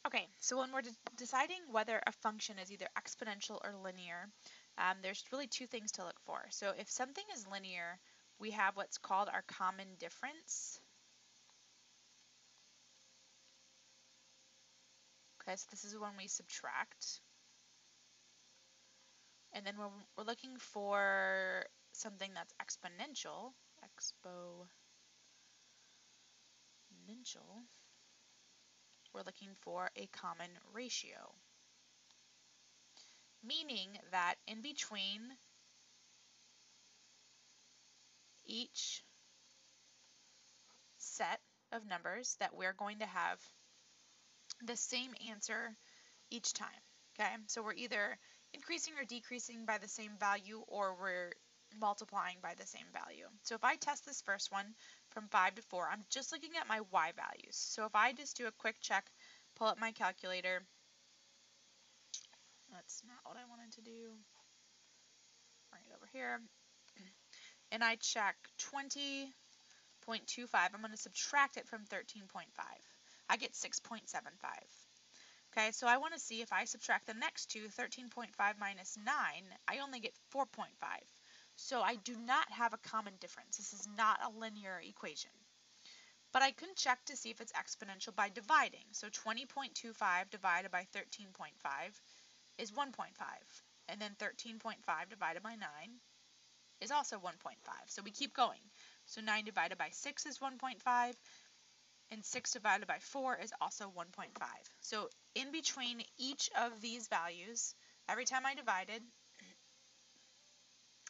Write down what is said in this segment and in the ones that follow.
Okay, so when we're deciding whether a function is either exponential or linear, there's really two things to look for. So if something is linear, we have what's called our common difference. Okay, so this is when we subtract. And then when we're looking for something that's exponential, we're looking for a common ratio. Meaning that in between each set of numbers that we're going to have the same answer each time. Okay, so we're either increasing or decreasing by the same value, or we're multiplying by the same value. So if I test this first one from 5 to 4, I'm just looking at my y values. So if I just do a quick check, pull up my calculator, that's not what I wanted to do, bring it over here, and I check 20.25, I'm going to subtract it from 13.5. I get 6.75. Okay, so I want to see if I subtract the next two, 13.5 minus 9, I only get 4.5. So I do not have a common difference. This is not a linear equation. But I can check to see if it's exponential by dividing. So 20.25 divided by 13.5 is 1.5. And then 13.5 divided by 9 is also 1.5. So we keep going. So 9 divided by 6 is 1.5. And 6 divided by 4 is also 1.5. So in between each of these values, every time I divided,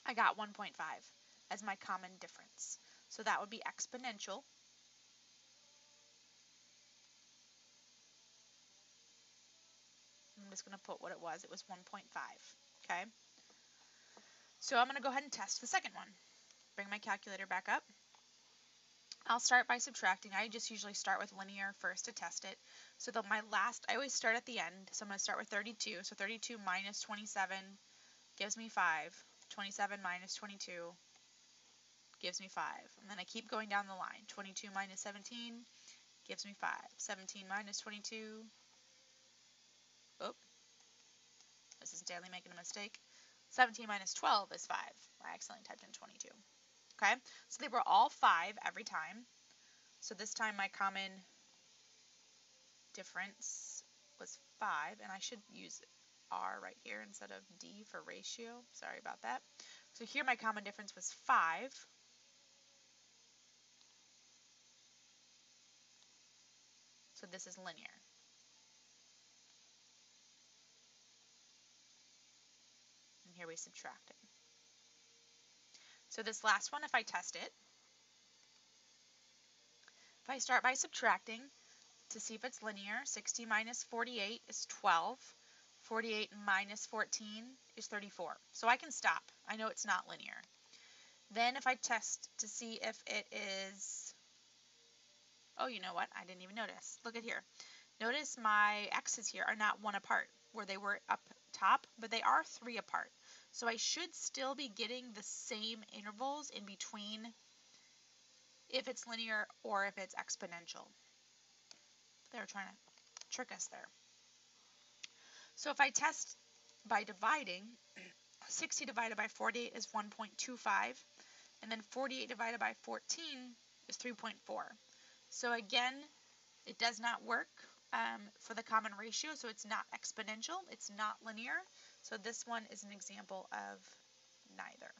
I got 1.5 as my common difference. So that would be exponential. I'm just going to put what it was. It was 1.5. Okay. So I'm going to go ahead and test the second one. Bring my calculator back up. I'll start by subtracting. I just usually start with linear first to test it. So I always start at the end. So I'm going to start with 32. So 32 minus 27 gives me 5. 27 minus 22 gives me 5. And then I keep going down the line. 22 minus 17 gives me 5. 17 minus 22. Oh, this is Daily making a mistake. 17 minus 12 is 5. I accidentally typed in 22. Okay, so they were all 5 every time. So this time my common difference was 5, and I should use R right here instead of D for ratio. Sorry about that. So here my common difference was 5. So this is linear. And here we subtract it. So this last one, if I test it, if I start by subtracting to see if it's linear, 60 minus 48 is 12. 48 minus 14 is 34. So I can stop. I know it's not linear. Then if I test to see if it is, oh, you know what? I didn't even notice. Look at here. Notice my x's here are not 1 apart where they were up top, but they are 3 apart. So I should still be getting the same intervals in between if it's linear or if it's exponential. They're trying to trick us there. So if I test by dividing, 60 divided by 48 is 1.25, and then 48 divided by 14 is 3.4. So again, it does not work for the common ratio, so it's not exponential, it's not linear. So this one is an example of neither.